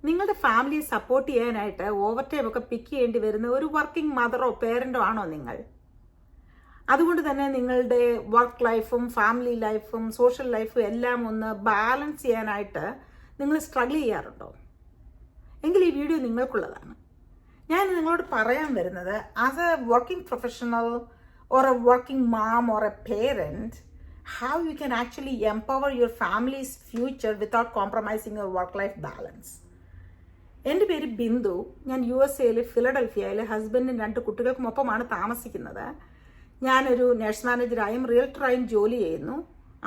നിങ്ങളുടെ ഫാമിലിയെ സപ്പോർട്ട് ചെയ്യാനായിട്ട് ഓവർ ടൈം ഒക്കെ പിക്ക് ചെയ്യേണ്ടി വരുന്ന ഒരു വർക്കിംഗ് മദറോ പേരൻറ്റോ ആണോ നിങ്ങൾ? അതുകൊണ്ട് തന്നെ നിങ്ങളുടെ വർക്ക് ലൈഫും ഫാമിലി ലൈഫും സോഷ്യൽ ലൈഫും എല്ലാം ഒന്ന് ബാലൻസ് ചെയ്യാനായിട്ട് നിങ്ങൾ സ്ട്രഗിൾ ചെയ്യാറുണ്ടോ? എങ്കിൽ ഈ വീഡിയോ നിങ്ങൾക്കുള്ളതാണ്. ഞാൻ നിങ്ങളോട് പറയാൻ വരുന്നത്, as A working professional or A working ma'am or A parent, how you can actually empower your family's future without compromising your work-life balance. എൻ്റെ പേര് ബിന്ദു. ഞാൻ USA ഫിലഡൽഫിയയിൽ ഹസ്ബൻഡിനും 2 കുട്ടികൾക്കുമൊപ്പമാണ് താമസിക്കുന്നത്. ഞാനൊരു നഴ്സ് മാനേജറായും റിയൽട്ടറായും ജോലി ചെയ്യുന്നു.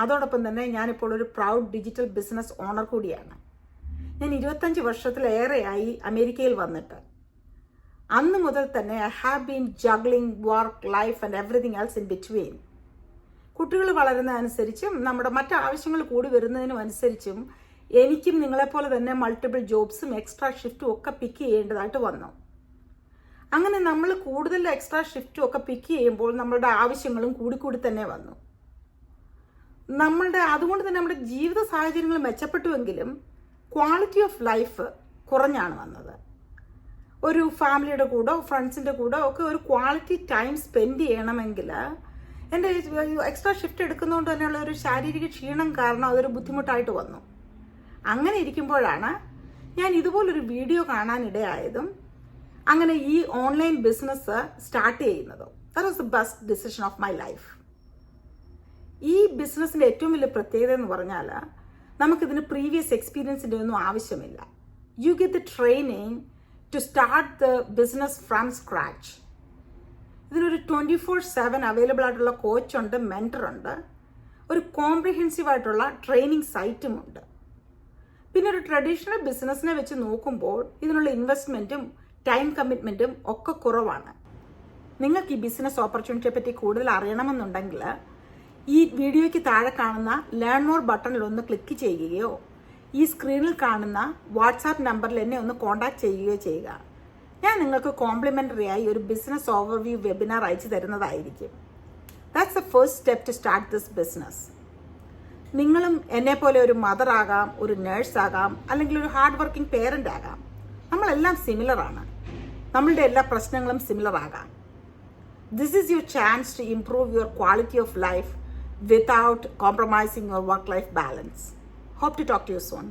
അതോടൊപ്പം തന്നെ ഞാനിപ്പോൾ ഒരു പ്രൗഡ് ഡിജിറ്റൽ ബിസിനസ് ഓണർ കൂടിയാണ്. ഞാൻ 25 വർഷത്തിലേറെയായി അമേരിക്കയിൽ വന്നിട്ട്. അന്ന് മുതൽ തന്നെ I have been juggling work, life and everything else in between. കുട്ടികൾ വളരുന്നതനുസരിച്ചും നമ്മുടെ മറ്റ് ആവശ്യങ്ങൾ കൂടി വരുന്നതിനും അനുസരിച്ചും എനിക്കും നിങ്ങളെപ്പോലെ തന്നെ മൾട്ടിപ്പിൾ ജോബ്സും എക്സ്ട്രാ ഷിഫ്റ്റും ഒക്കെ പിക്ക് ചെയ്യേണ്ടതായിട്ട് വന്നു. അങ്ങനെ നമ്മൾ കൂടുതൽ എക്സ്ട്രാ ഷിഫ്റ്റും ഒക്കെ പിക്ക് ചെയ്യുമ്പോൾ നമ്മളുടെ ആവശ്യങ്ങളും കൂടി തന്നെ വന്നു. അതുകൊണ്ട് തന്നെ നമ്മുടെ ജീവിത സാഹചര്യങ്ങൾ മെച്ചപ്പെട്ടുവെങ്കിലും ക്വാളിറ്റി ഓഫ് ലൈഫ് കുറഞ്ഞാണ് വന്നത്. ഒരു ഫാമിലിയുടെ കൂടെ ഫ്രണ്ട്സിൻ്റെ കൂടെ ഒക്കെ ഒരു ക്വാളിറ്റി ടൈം സ്പെൻഡ് ചെയ്യണമെങ്കിൽ എൻ്റെ എക്സ്ട്രാ ഷിഫ്റ്റ് എടുക്കുന്നതുകൊണ്ട് തന്നെയുള്ള ഒരു ശാരീരിക ക്ഷീണം കാരണം അതൊരു ബുദ്ധിമുട്ടായിട്ട് വന്നു. അങ്ങനെ ഇരിക്കുമ്പോഴാണ് ഞാൻ ഇതുപോലൊരു വീഡിയോ കാണാനിടയായതും അങ്ങനെ ഈ ഓൺലൈൻ ബിസിനസ് സ്റ്റാർട്ട് ചെയ്യുന്നതും. That was the best decision of my life. ഈ ബിസിനസ്സിൻ്റെ ഏറ്റവും വലിയ പ്രത്യേകത എന്ന് പറഞ്ഞാൽ നമുക്കിതിന് പ്രീവിയസ് എക്സ്പീരിയൻസിൻ്റെ ഒന്നും ആവശ്യമില്ല. You get the training to start the business from scratch. ഇതിനൊരു 24/7 അവൈലബിൾ ആയിട്ടുള്ള കോച്ചുണ്ട്, മെൻറ്ററുണ്ട്, ഒരു കോംപ്രിഹെൻസീവ് ആയിട്ടുള്ള ട്രെയിനിങ് സൈറ്റും ഉണ്ട്. പിന്നെ ഒരു ട്രഡീഷണൽ ബിസിനസ്സിനെ വെച്ച് നോക്കുമ്പോൾ ഇതിനുള്ള ഇൻവെസ്റ്റ്മെൻറ്റും ടൈം കമ്മിറ്റ്മെൻറ്റും ഒക്കെ കുറവാണ്. നിങ്ങൾക്ക് ഈ ബിസിനസ് ഓപ്പർച്യൂണിറ്റിയെ പറ്റി കൂടുതൽ അറിയണമെന്നുണ്ടെങ്കിൽ ഈ വീഡിയോയ്ക്ക് താഴെ കാണുന്ന ലേൺ മോർ ബട്ടണിൽ ഒന്ന് ക്ലിക്ക് ചെയ്യുകയോ ഈ സ്ക്രീനിൽ കാണുന്ന വാട്സാപ്പ് നമ്പറിൽ എന്നെ ഒന്ന് കോൺടാക്ട് ചെയ്യുകയോ ചെയ്യുക. ഞാൻ നിങ്ങൾക്ക് കോംപ്ലിമെൻ്ററി ആയി ഒരു ബിസിനസ് ഓവർവ്യൂ വെബിനാർ അയച്ചു തരുന്നതായിരിക്കും. That's the first step to start this business. നിങ്ങളും എന്നെപ്പോലെ ഒരു മദർ ആകാം, ഒരു നേഴ്സ് ആകാം, അല്ലെങ്കിൽ ഒരു ഹാർഡ് വർക്കിംഗ് പേരൻ്റ് ആകാം. നമ്മളെല്ലാം സിമിലർ ആണ്. നമ്മളുടെ എല്ലാ പ്രശ്നങ്ങളും സിമിലർ ആകാം. This is your chance to improve your quality of life without compromising your work-life balance. Hope to talk to you soon.